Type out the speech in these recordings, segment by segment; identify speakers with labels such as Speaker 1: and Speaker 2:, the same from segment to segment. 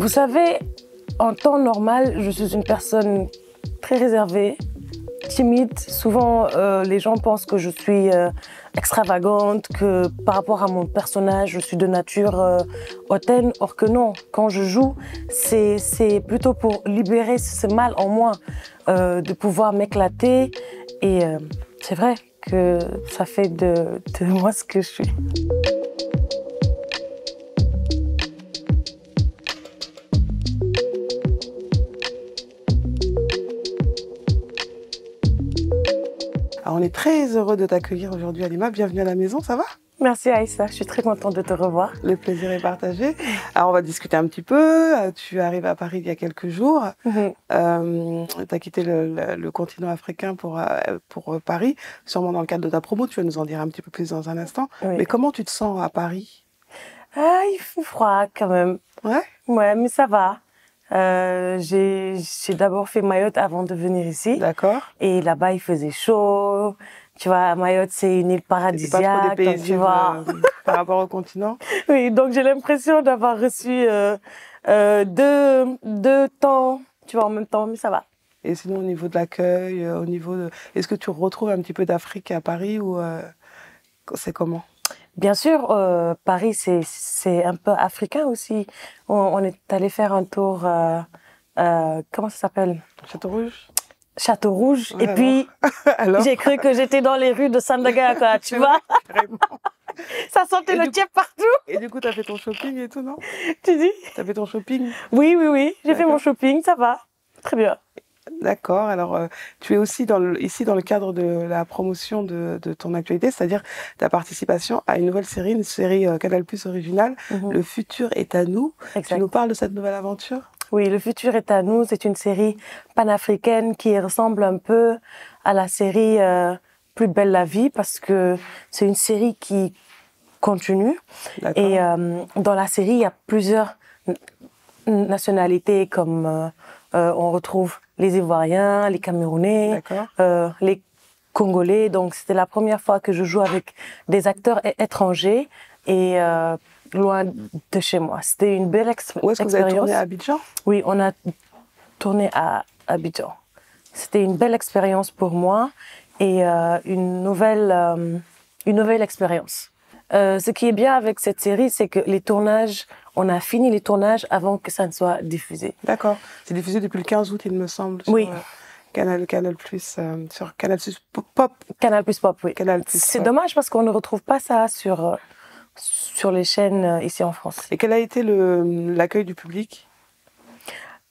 Speaker 1: Vous savez, en temps normal, je suis une personne très réservée, timide. Souvent, les gens pensent que je suis extravagante, que par rapport à mon personnage, je suis de nature hautaine. Or que non, quand je joue, c'est plutôt pour libérer ce mal en moi, de pouvoir m'éclater. Et c'est vrai que ça fait de moi ce que je suis.
Speaker 2: Alors, on est très heureux de t'accueillir aujourd'hui, Halima. Bienvenue à la maison, ça va?
Speaker 1: Merci Aïssa, je suis très contente de te revoir.
Speaker 2: Le plaisir est partagé. Alors, on va discuter un petit peu. Tu arrives à Paris il y a quelques jours. Tu as quitté le continent africain pour Paris, sûrement dans le cadre de ta promo. Tu vas nous en dire un petit peu plus dans un instant.
Speaker 1: Oui.
Speaker 2: Mais comment tu te sens à Paris?
Speaker 1: Ah, il fait froid quand même.
Speaker 2: Ouais?
Speaker 1: Ouais, mais ça va. J'ai d'abord fait Mayotte avant de venir ici.
Speaker 2: D'accord.
Speaker 1: Et là-bas, il faisait chaud. Tu vois, Mayotte, c'est une île paradisiaque.
Speaker 2: Pas trop
Speaker 1: donc,
Speaker 2: dépaysé
Speaker 1: tu vois.
Speaker 2: par rapport au continent?
Speaker 1: Oui, donc j'ai l'impression d'avoir reçu deux temps, tu vois, en même temps, mais ça va.
Speaker 2: Et sinon, au niveau de l'accueil, au niveau de... Est-ce que tu retrouves un petit peu d'Afrique à Paris ou c'est comment?
Speaker 1: Bien sûr, Paris, c'est un peu africain aussi. On est allé faire un tour, comment ça s'appelle?
Speaker 2: Château-Rouge?
Speaker 1: Château-Rouge.
Speaker 2: Ouais,
Speaker 1: Et puis,
Speaker 2: alors
Speaker 1: j'ai cru que j'étais dans les rues de Sandaga, quoi, tu vois?
Speaker 2: Carrément.
Speaker 1: Ça sentait le tiep partout.
Speaker 2: Et du coup, tu as fait ton shopping et tout, non?
Speaker 1: Tu dis?
Speaker 2: Tu as fait ton shopping?
Speaker 1: Oui, oui, oui. J'ai fait mon
Speaker 2: D'accord.
Speaker 1: shopping, ça va. Très bien.
Speaker 2: D'accord. Alors, tu es aussi ici dans le cadre de la promotion de ton actualité, c'est-à-dire ta participation à une nouvelle série, une série Canal+ originale, Le futur est à nous.
Speaker 1: Exact.
Speaker 2: Tu nous parles de cette nouvelle aventure?
Speaker 1: Oui, Le futur est à nous. C'est une série panafricaine qui ressemble un peu à la série Plus belle la vie parce que c'est une série qui continue.
Speaker 2: D'accord.
Speaker 1: Et dans la série, il y a plusieurs nationalités comme on retrouve les Ivoiriens, les Camerounais, les Congolais. Donc, c'était la première fois que je joue avec des acteurs étrangers et loin de chez moi. C'était une belle expérience.
Speaker 2: Où est-ce que vous avez tourné, à Abidjan? Oui,
Speaker 1: on a tourné à Abidjan. C'était une belle expérience pour moi et une nouvelle expérience. Ce qui est bien avec cette série, c'est que on a fini les tournages avant que ça ne soit diffusé.
Speaker 2: D'accord. C'est diffusé depuis le 15 août, il me semble.
Speaker 1: Oui.
Speaker 2: Sur Canal+, sur Canal+ Pop.
Speaker 1: Canal+ Pop, oui.
Speaker 2: C'est
Speaker 1: dommage parce qu'on ne retrouve pas ça sur les chaînes ici en France.
Speaker 2: Et quel a été l'accueil du public?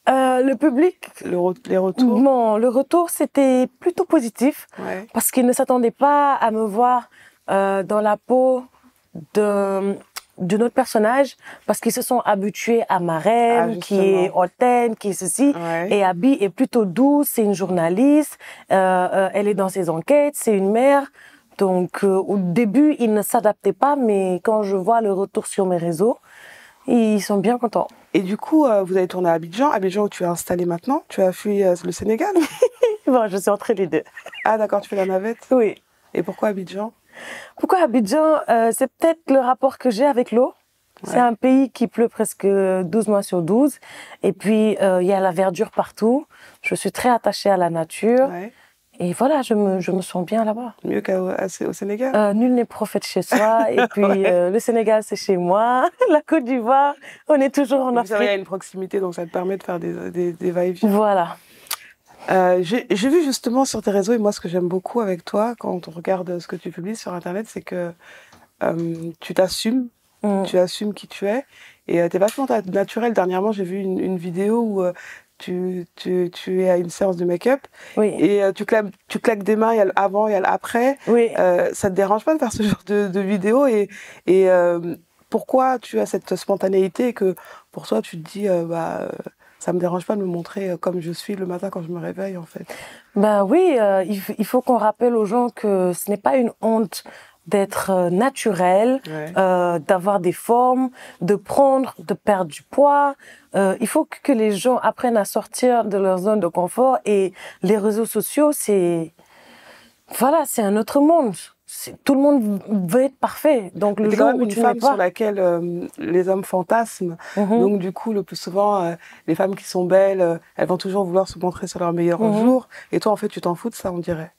Speaker 1: Le public...
Speaker 2: Les retours?
Speaker 1: Bon, le retour, c'était plutôt positif.
Speaker 2: Ouais.
Speaker 1: Parce qu'ils ne s'attendaient pas à me voir dans la peau de notre personnage parce qu'ils se sont habitués à Marème, qui est hautaine, qui est ceci.
Speaker 2: Ouais.
Speaker 1: Et Abby est plutôt douce, c'est une journaliste, elle est dans ses enquêtes, c'est une mère. Donc au début, ils ne s'adaptaient pas, mais quand je vois le retour sur mes réseaux, ils sont bien contents.
Speaker 2: Et du coup, vous avez tourné à Abidjan où tu es installée maintenant. Tu as fui le Sénégal?
Speaker 1: Bon, je suis entre les deux.
Speaker 2: Ah d'accord, tu fais la navette?
Speaker 1: Oui.
Speaker 2: Et pourquoi Abidjan?
Speaker 1: Pourquoi Abidjan? C'est peut-être le rapport que j'ai avec l'eau. Ouais. C'est un pays qui pleut presque 12 mois sur 12. Et puis, il y a la verdure partout. Je suis très attachée à la nature.
Speaker 2: Ouais.
Speaker 1: Et voilà, je me sens bien là-bas.
Speaker 2: Mieux qu'au Sénégal?
Speaker 1: Nul n'est prophète chez soi. Et puis, le Sénégal, c'est chez moi. La Côte d'Ivoire, on est toujours en Afrique.
Speaker 2: Il y a une proximité, donc ça te permet de faire des va-et-vient.
Speaker 1: Voilà.
Speaker 2: J'ai vu justement sur tes réseaux, et moi ce que j'aime beaucoup avec toi, quand on regarde ce que tu publies sur Internet, c'est que tu t'assumes, tu assumes qui tu es, et tu es vachement naturel. Dernièrement, j'ai vu une vidéo où tu es à une séance de make-up,
Speaker 1: oui.
Speaker 2: Et tu claques des mains, il y a l'avant, il y a l'après.
Speaker 1: Oui.
Speaker 2: Ça te dérange pas de faire ce genre de vidéo, et pourquoi tu as cette spontanéité que pour toi tu te dis ça me dérange pas de me montrer comme je suis le matin quand je me réveille, en fait?
Speaker 1: Ben oui, il faut qu'on rappelle aux gens que ce n'est pas une honte d'être naturel, ouais. D'avoir des formes, de perdre du poids. Il faut que les gens apprennent à sortir de leur zone de confort, et les réseaux sociaux, c'est un autre monde. tout le monde veut être parfait. Donc le jour où tu n'es pas...
Speaker 2: une femme sur laquelle les hommes fantasment. Donc du coup, le plus souvent, les femmes qui sont belles, elles vont toujours vouloir se montrer sur leur meilleur jour. Et toi, en fait, tu t'en fous de ça, on dirait.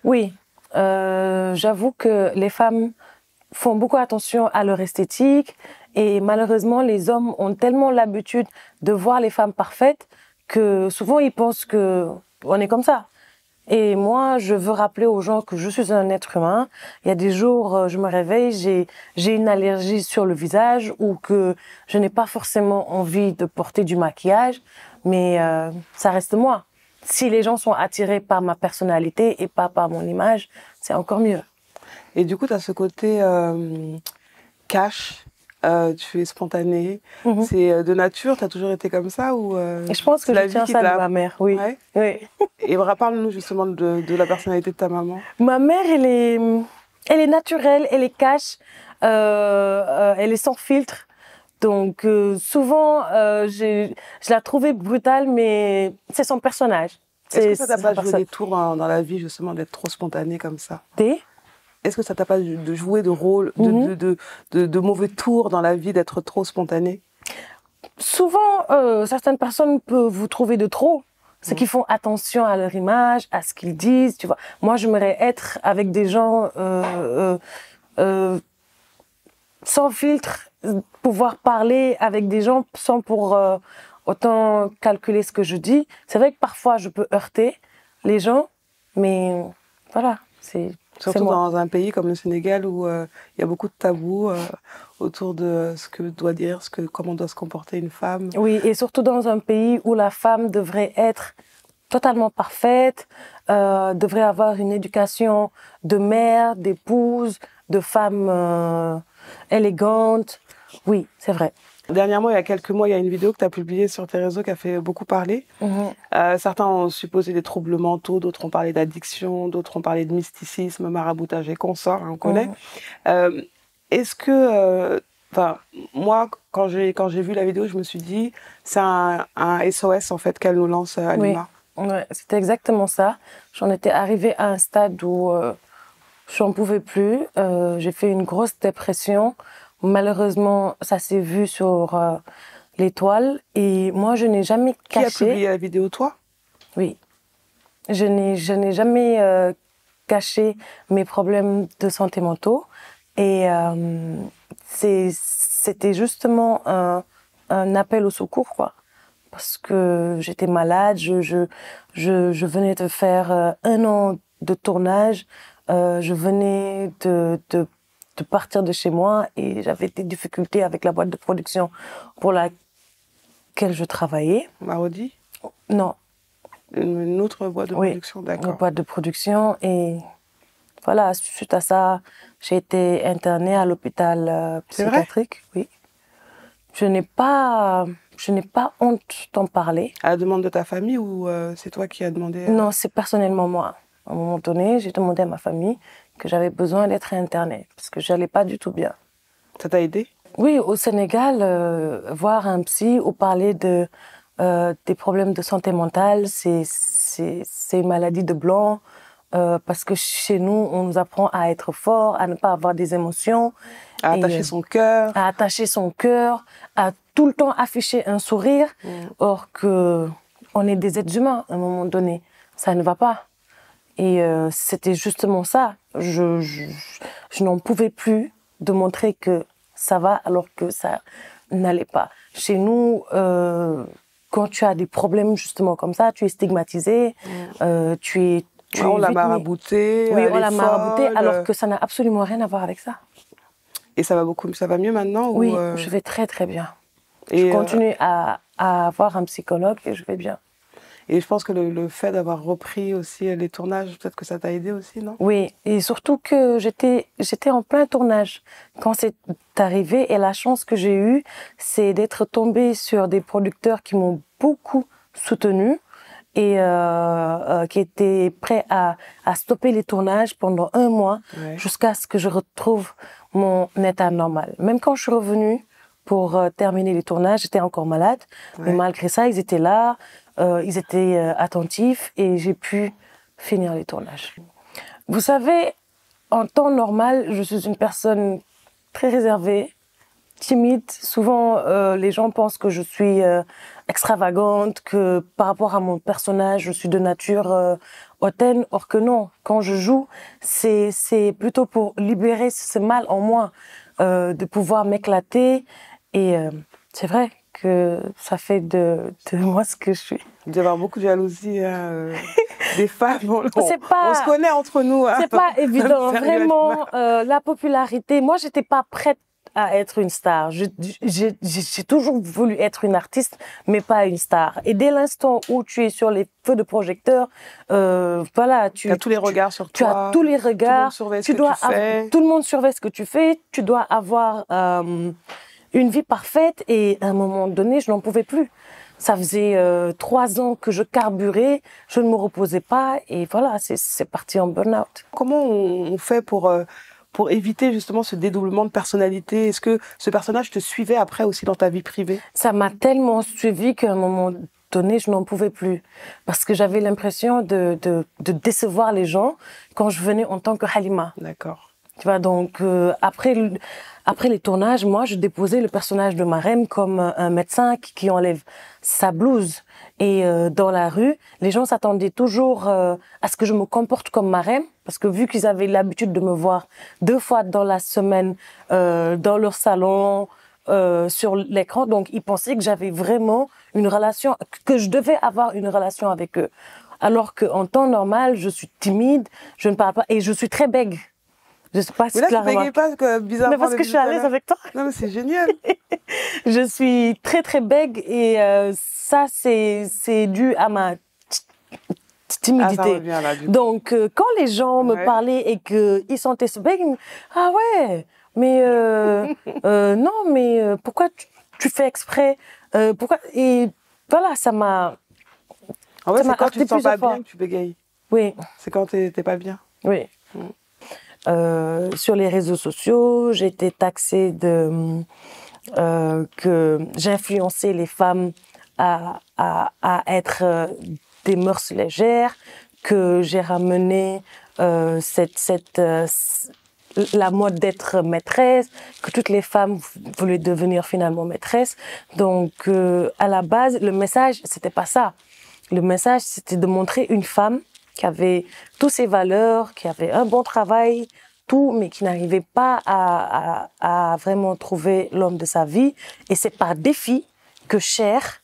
Speaker 1: Oui, j'avoue que les femmes font beaucoup attention à leur esthétique. Et malheureusement, les hommes ont tellement l'habitude de voir les femmes parfaites que souvent, ils pensent qu'on est comme ça. Et moi, je veux rappeler aux gens que je suis un être humain. Il y a des jours, je me réveille, j'ai une allergie sur le visage ou que je n'ai pas forcément envie de porter du maquillage, mais ça reste moi. Si les gens sont attirés par ma personnalité et pas par mon image, c'est encore mieux.
Speaker 2: Et du coup, tu as ce côté cash. Tu es spontanée, c'est de nature, tu as toujours été comme ça ou
Speaker 1: et je pense que je tiens ça de ma mère, oui.
Speaker 2: Ouais.
Speaker 1: Oui.
Speaker 2: Et parle-nous justement de la personnalité de ta maman.
Speaker 1: Ma mère, elle est naturelle, elle est cash, elle est sans filtre. Donc souvent, je la trouvais brutale, mais c'est son personnage.
Speaker 2: Est-ce que ça t'a pas joué des tours dans la vie justement d'être trop spontanée comme ça? Est-ce que ça t'a pas de jouer de rôle, de mauvais tours dans la vie, d'être trop spontanée?
Speaker 1: Souvent, certaines personnes peuvent vous trouver de trop. C'est qu'ils font attention à leur image, à ce qu'ils disent, tu vois. Moi, j'aimerais être avec des gens sans filtre, pouvoir parler avec des gens sans pour autant calculer ce que je dis. C'est vrai que parfois, je peux heurter les gens, mais voilà, c'est...
Speaker 2: Surtout dans un pays comme le Sénégal où il y a beaucoup de tabous autour de ce que doit dire, comment doit se comporter une femme.
Speaker 1: Oui, et surtout dans un pays où la femme devrait être totalement parfaite, devrait avoir une éducation de mère, d'épouse, de femme élégante. Oui, c'est vrai.
Speaker 2: Dernièrement, il y a quelques mois, il y a une vidéo que tu as publiée sur tes réseaux qui a fait beaucoup parler. Certains ont supposé des troubles mentaux, d'autres ont parlé d'addiction, d'autres ont parlé de mysticisme, maraboutage et consorts, on connaît. Est-ce que... moi, quand j'ai vu la vidéo, je me suis dit, c'est un SOS en fait qu'elle nous lance, Halima.
Speaker 1: Oui, ouais, c'était exactement ça. J'en étais arrivée à un stade où je n'en pouvais plus. J'ai fait une grosse dépression. Malheureusement, ça s'est vu sur les toiles et moi, je n'ai jamais caché...
Speaker 2: Qui a publié la vidéo, toi?
Speaker 1: Oui. Je n'ai jamais caché mes problèmes de santé mentale et c'était justement un appel au secours, quoi. Parce que j'étais malade, je venais de faire 1 an de tournage, je venais de partir de chez moi et j'avais des difficultés avec la boîte de production pour laquelle je travaillais.
Speaker 2: Marodi?
Speaker 1: Non.
Speaker 2: Une autre boîte de production, d'accord.
Speaker 1: Une boîte de production et voilà, suite à ça, j'ai été internée à l'hôpital psychiatrique. Oui. Je n'ai pas honte d'en parler.
Speaker 2: À la demande de ta famille ou c'est toi qui as demandé?
Speaker 1: Non, c'est personnellement moi. À un moment donné, j'ai demandé à ma famille que j'avais besoin d'être internée parce que j'allais pas du tout bien.
Speaker 2: Ça t'a aidé? Oui,
Speaker 1: au Sénégal, voir un psy ou parler des problèmes de santé mentale, c'est une maladie de blanc parce que chez nous, on nous apprend à être fort, à ne pas avoir des émotions.
Speaker 2: À attacher son cœur.
Speaker 1: À attacher son cœur, à tout le temps afficher un sourire, or que on est des êtres humains à un moment donné. Ça ne va pas. Et c'était justement ça. Je n'en pouvais plus de montrer que ça va alors que ça n'allait pas. Chez nous, quand tu as des problèmes justement comme ça, tu es stigmatisé,
Speaker 2: on l'a marabouté.
Speaker 1: Oui, on l'a marabouté alors que ça n'a absolument rien à voir avec ça.
Speaker 2: Et ça va mieux maintenant?
Speaker 1: Oui, je vais très très bien. Je continue à avoir un psychologue et je vais bien.
Speaker 2: Et je pense que le fait d'avoir repris aussi les tournages, peut-être que ça t'a aidé aussi, non?
Speaker 1: Oui, et surtout que j'étais en plein tournage quand c'est arrivé. Et la chance que j'ai eue, c'est d'être tombée sur des producteurs qui m'ont beaucoup soutenue et qui étaient prêts à stopper les tournages pendant 1 mois jusqu'à ce que je retrouve mon état normal. Même quand je suis revenue pour terminer les tournages, j'étais encore malade. Mais malgré ça, ils étaient là, ils étaient attentifs et j'ai pu finir les tournages. Vous savez, en temps normal, je suis une personne très réservée, timide. Souvent, les gens pensent que je suis extravagante, que par rapport à mon personnage, je suis de nature hautaine. Or que non, quand je joue, c'est plutôt pour libérer ce mal en moi, de pouvoir m'éclater. Et c'est vrai que ça fait de moi ce que je suis.
Speaker 2: Il doit y avoir beaucoup de jalousie des femmes. On se connaît entre nous.
Speaker 1: C'est pas évident, vraiment. La popularité, moi, j'étais pas prête à être une star. J'ai toujours voulu être une artiste, mais pas une star. Et dès l'instant où tu es sur les feux de projecteur, voilà, tu
Speaker 2: as tous les regards sur toi.
Speaker 1: Tu as tous les regards.
Speaker 2: Tout le monde surveille ce que tu fais.
Speaker 1: Tout le monde surveille ce que tu fais. Tu dois avoir une vie parfaite. Et à un moment donné, je n'en pouvais plus. Ça faisait 3 ans que je carburais, je ne me reposais pas. Et voilà, c'est parti en burn-out.
Speaker 2: Comment on fait pour éviter justement ce dédoublement de personnalité? Est-ce que ce personnage te suivait après aussi dans ta vie privée?
Speaker 1: Ça m'a tellement suivi qu'à un moment donné, je n'en pouvais plus. Parce que j'avais l'impression de décevoir les gens quand je venais en tant que Halima.
Speaker 2: D'accord.
Speaker 1: Tu vois, donc après les tournages, moi, je déposais le personnage de Marème comme un médecin qui enlève sa blouse. Et dans la rue, les gens s'attendaient toujours à ce que je me comporte comme Marème, parce que vu qu'ils avaient l'habitude de me voir 2 fois dans la semaine dans leur salon, sur l'écran, donc ils pensaient que j'avais vraiment une relation, que je devais avoir une relation avec eux. Alors qu'en temps normal, je suis timide, je ne parle pas, et je suis très bègue. Je sais pas si
Speaker 2: mais là, tu bégayes pas, bizarrement.
Speaker 1: Mais parce que je suis à l'aise avec toi.
Speaker 2: Non, mais c'est génial.
Speaker 1: Je suis très, très bègue et ça, c'est dû à ma timidité.
Speaker 2: Ah, ça revient là, du coup.
Speaker 1: Donc, quand les gens me parlaient et qu'ils sentaient ce bègue, ah ouais, mais non, mais pourquoi tu fais exprès pourquoi? Et voilà, ça m'a.
Speaker 2: En fait, c'est quand tu te sens pas bien que tu bégayes.
Speaker 1: Oui.
Speaker 2: C'est quand t'es pas bien.
Speaker 1: Oui. Sur les réseaux sociaux, j'ai été taxée que j'influençais les femmes à être des mœurs légères, que j'ai ramené la mode d'être maîtresse, que toutes les femmes voulaient devenir finalement maîtresses. Donc, à la base, le message, c'était pas ça. Le message, c'était de montrer une femme qui avait toutes ses valeurs, qui avait un bon travail, tout, mais qui n'arrivait pas à vraiment trouver l'homme de sa vie. Et c'est par défi que Cher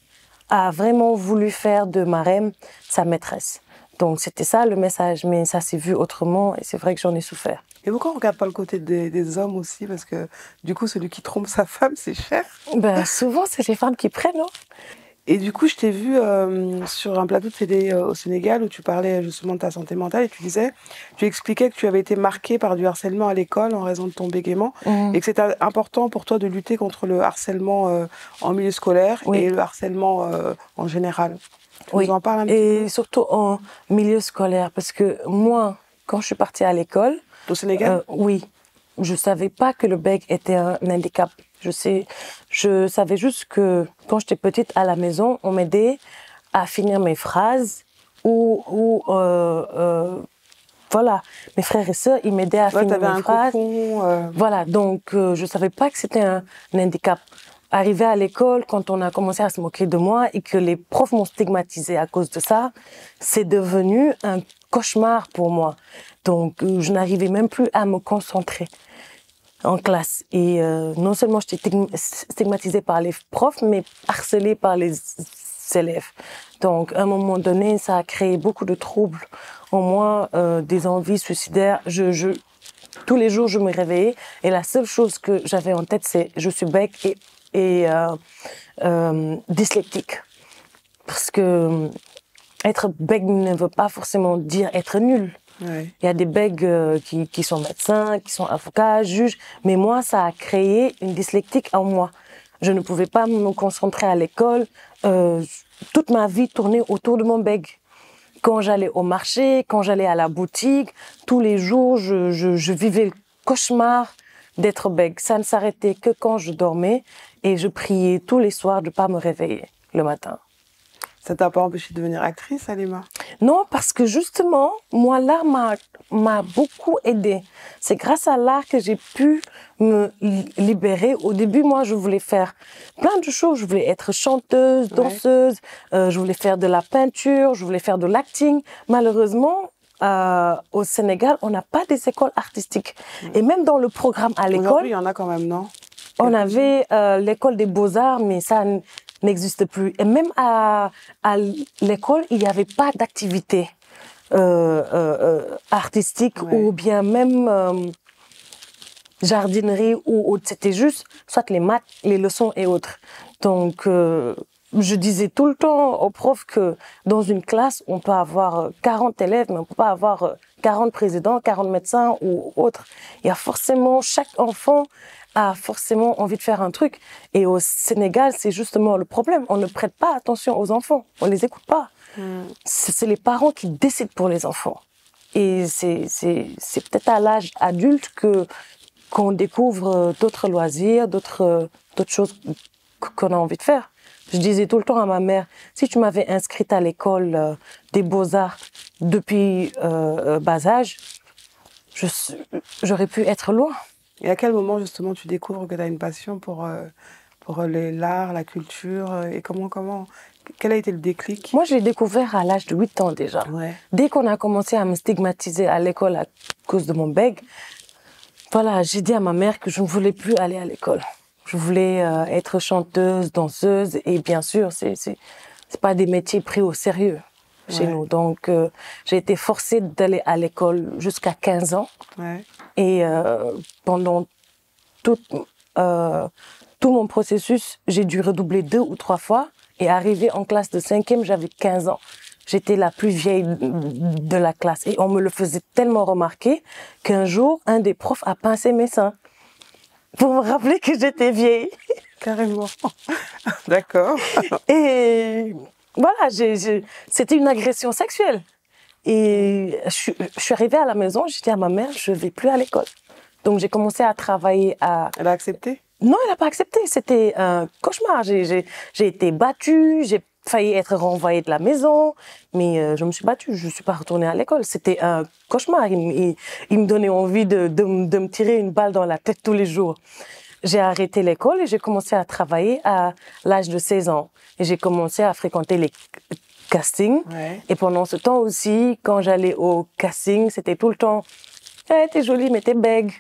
Speaker 1: a vraiment voulu faire de Marème sa maîtresse. Donc c'était ça le message, mais ça s'est vu autrement et c'est vrai que j'en ai souffert.
Speaker 2: Et pourquoi on regarde pas le côté des hommes aussi? Parce que du coup, celui qui trompe sa femme, c'est Cher.
Speaker 1: Ben, souvent, c'est les femmes qui prennent, non?
Speaker 2: Et du coup, je t'ai vu sur un plateau de télé au Sénégal où tu parlais justement de ta santé mentale et tu expliquais que tu avais été marquée par du harcèlement à l'école en raison de ton bégaiement et que c'était important pour toi de lutter contre le harcèlement en milieu scolaire et le harcèlement en général. Tu nous en parles un petit peu?
Speaker 1: Et surtout en milieu scolaire, parce que moi, quand je suis partie à l'école...
Speaker 2: Au Sénégal?
Speaker 1: Oui. Je savais pas que le bec était un handicap. Je savais juste que quand j'étais petite à la maison, on m'aidait à finir mes phrases voilà, mes frères et sœurs, ils m'aidaient à finir mes phrases. Voilà, donc je savais pas que c'était un handicap. Arrivé à l'école, quand on a commencé à se moquer de moi et que les profs m'ont stigmatisée à cause de ça, c'est devenu un cauchemar pour moi. Donc, je n'arrivais même plus à me concentrer en classe. Et non seulement j'étais stigmatisée par les profs, mais harcelée par les élèves. Donc, à un moment donné, ça a créé beaucoup de troubles en moi, des envies suicidaires. Tous les jours, je me réveillais et la seule chose que j'avais en tête, c'est je suis bègue et dyslexique. Parce que être bègue ne veut pas forcément dire être nul.
Speaker 2: Ouais.
Speaker 1: Il y a des bègues qui sont médecins, qui sont avocats, juges, mais moi, ça a créé une dyslexique en moi. Je ne pouvais pas me concentrer à l'école. Toute ma vie tournait autour de mon bègue. Quand j'allais au marché, quand j'allais à la boutique, tous les jours, je vivais le cauchemar d'être bègue. Ça ne s'arrêtait que quand je dormais et je priais tous les soirs de ne pas me réveiller le matin.
Speaker 2: Ça t'a pas empêché de devenir actrice, Halima?
Speaker 1: Non, parce que justement, moi, l'art m'a beaucoup aidée. C'est grâce à l'art que j'ai pu me libérer. Au début, moi, je voulais faire plein de choses. Je voulais être chanteuse, danseuse, je voulais faire de la peinture, je voulais faire de l'acting. Malheureusement, au Sénégal, on n'a pas des écoles artistiques. Et même dans le programme à l'école...
Speaker 2: Aujourd'hui, il y en a quand même, non?
Speaker 1: On avait l'école des beaux-arts, mais ça n'existe plus. Et même à l'école, il n'y avait pas d'activité artistique ou bien même jardinerie ou autre. C'était juste soit les maths, les leçons et autres. Donc, je disais tout le temps aux profs que dans une classe, on peut avoir 40 élèves, mais on ne peut pas avoir 40 présidents, 40 médecins ou autres. Il y a forcément, chaque enfant a forcément envie de faire un truc. Et au Sénégal, c'est justement le problème. On ne prête pas attention aux enfants. On les écoute pas. C'est les parents qui décident pour les enfants. Et c'est peut-être à l'âge adulte qu'on découvre d'autres loisirs, d'autres choses qu'on a envie de faire. Je disais tout le temps à ma mère, si tu m'avais inscrite à l'école des beaux-arts depuis bas âge, j'aurais pu être loin.
Speaker 2: Et à quel moment, justement, tu découvres que tu as une passion pour l'art, la culture et quel a été le déclic?
Speaker 1: Moi, je l'ai découvert à l'âge de 8 ans déjà. Dès qu'on a commencé à me stigmatiser à l'école à cause de mon bègue, voilà, j'ai dit à ma mère que je ne voulais plus aller à l'école. Je voulais être chanteuse, danseuse et bien sûr, c'est pas des métiers pris au sérieux chez nous. Donc, j'ai été forcée d'aller à l'école jusqu'à 15 ans. Et pendant tout mon processus, j'ai dû redoubler 2 ou 3 fois. Et arrivé en classe de 5e, j'avais 15 ans. J'étais la plus vieille de la classe. Et on me le faisait tellement remarquer qu'un jour, un des profs a pincé mes seins pour me rappeler que j'étais vieille.
Speaker 2: Carrément. D'accord.
Speaker 1: Et voilà, c'était une agression sexuelle. Et je suis arrivée à la maison, j'ai dit à ma mère, je ne vais plus à l'école. Donc j'ai commencé à travailler à...
Speaker 2: Elle a accepté?
Speaker 1: Non, elle n'a pas accepté. C'était un cauchemar. J'ai été battue, j'ai failli être renvoyée de la maison, mais je me suis battue, je ne suis pas retournée à l'école. C'était un cauchemar. Il me donnait envie de me tirer une balle dans la tête tous les jours. J'ai arrêté l'école et j'ai commencé à travailler à l'âge de 16 ans. Et j'ai commencé à fréquenter les castings. Et pendant ce temps aussi, quand j'allais au casting, c'était tout le temps hey, « t'es jolie, mais t'es bègue ».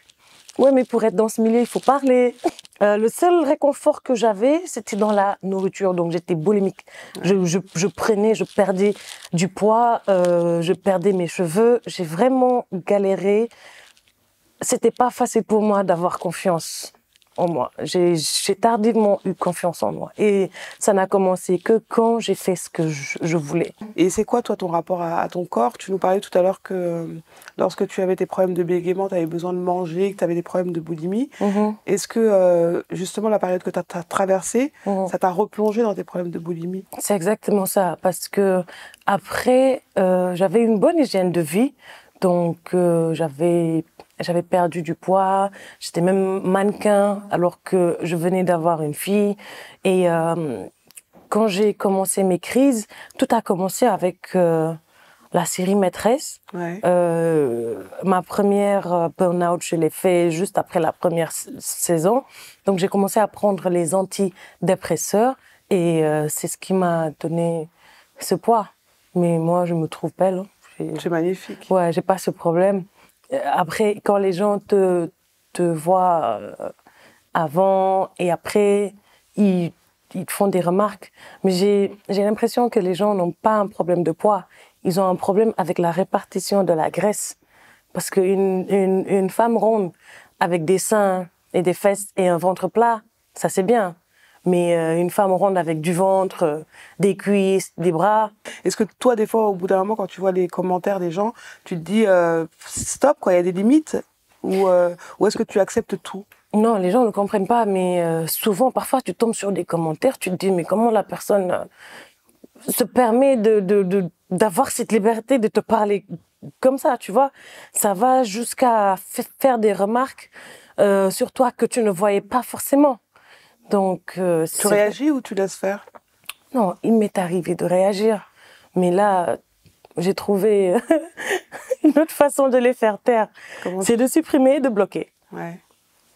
Speaker 1: Ouais, mais pour être dans ce milieu, il faut parler. Le seul réconfort que j'avais, c'était dans la nourriture. Donc, j'étais boulimique. Je prenais, je perdais du poids, je perdais mes cheveux. J'ai vraiment galéré. C'était pas facile pour moi d'avoir confiance en moi. J'ai tardivement eu confiance en moi. Et ça n'a commencé que quand j'ai fait ce que je voulais.
Speaker 2: Et c'est quoi, toi, ton rapport à ton corps? Tu nous parlais tout à l'heure que lorsque tu avais tes problèmes de bégaiement, tu avais besoin de manger, que tu avais des problèmes de boulimie. Est-ce que, justement, la période que tu as traversée, ça t'a replongé dans tes problèmes de boulimie?
Speaker 1: C'est exactement ça. Parce que après, j'avais une bonne hygiène de vie. Donc, j'avais perdu du poids, j'étais même mannequin alors que je venais d'avoir une fille. Et quand j'ai commencé mes crises, tout a commencé avec la série Maîtresse. Ma première burn-out, je l'ai fait juste après la première saison. Donc j'ai commencé à prendre les antidépresseurs et c'est ce qui m'a donné ce poids. Mais moi, je me trouve belle.
Speaker 2: C'est magnifique.
Speaker 1: Ouais, j'ai pas ce problème. Après, quand les gens te voient avant et après, ils te font des remarques. Mais j'ai l'impression que les gens n'ont pas un problème de poids. Ils ont un problème avec la répartition de la graisse. Parce qu'une femme ronde avec des seins et des fesses et un ventre plat, ça c'est bien. Mais une femme ronde avec du ventre, des cuisses, des bras...
Speaker 2: Est-ce que toi, des fois, au bout d'un moment, quand tu vois les commentaires des gens, tu te dis stop, quoi, il y a des limites? Ou est-ce que tu acceptes tout?
Speaker 1: Non, les gens ne comprennent pas, mais souvent, parfois, tu tombes sur des commentaires, tu te dis, mais comment la personne se permet d'avoir cette liberté de te parler comme ça, tu vois? Ça va jusqu'à faire des remarques sur toi que tu ne voyais pas forcément. Donc,
Speaker 2: tu réagis ou tu laisses faire?
Speaker 1: Non, il m'est arrivé de réagir. Mais là, j'ai trouvé une autre façon de les faire taire. C'est de supprimer et de bloquer.
Speaker 2: Ouais.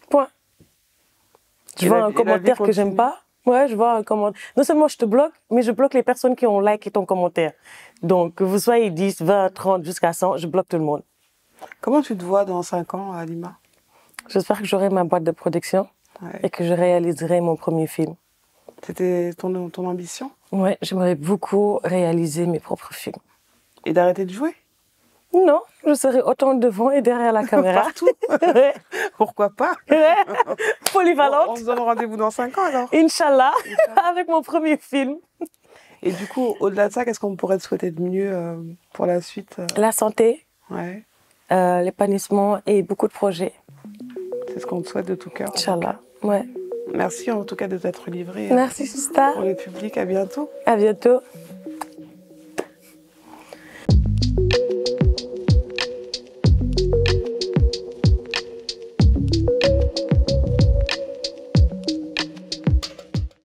Speaker 1: Point. Je vois un commentaire que j'aime pas. Ouais, je vois un commentaire. Non seulement je te bloque, mais je bloque les personnes qui ont liké ton commentaire. Donc, que vous soyez 10, 20, 30, jusqu'à 100, je bloque tout le monde.
Speaker 2: Comment tu te vois dans 5 ans, Halima?
Speaker 1: J'espère que j'aurai ma boîte de production et que je réaliserai mon premier film.
Speaker 2: C'était ton ambition?
Speaker 1: Ouais, j'aimerais beaucoup réaliser mes propres films.
Speaker 2: Et d'arrêter de jouer?
Speaker 1: Non, je serai autant devant et derrière la caméra.
Speaker 2: Partout. Ouais. Pourquoi pas?
Speaker 1: Ouais. Polyvalente.
Speaker 2: On se donne rendez-vous dans 5 ans alors.
Speaker 1: Inch'Allah, avec mon premier film.
Speaker 2: Et du coup, au-delà de ça, qu'est-ce qu'on pourrait te souhaiter de mieux pour la suite?
Speaker 1: La santé,
Speaker 2: ouais.
Speaker 1: L'épanouissement et beaucoup de projets.
Speaker 2: C'est ce qu'on te souhaite de tout cœur.
Speaker 1: Inch'Allah, ouais.
Speaker 2: Merci en tout cas de t'être livrée.
Speaker 1: Merci, Sista.
Speaker 2: Pour le public, à bientôt.
Speaker 1: À bientôt.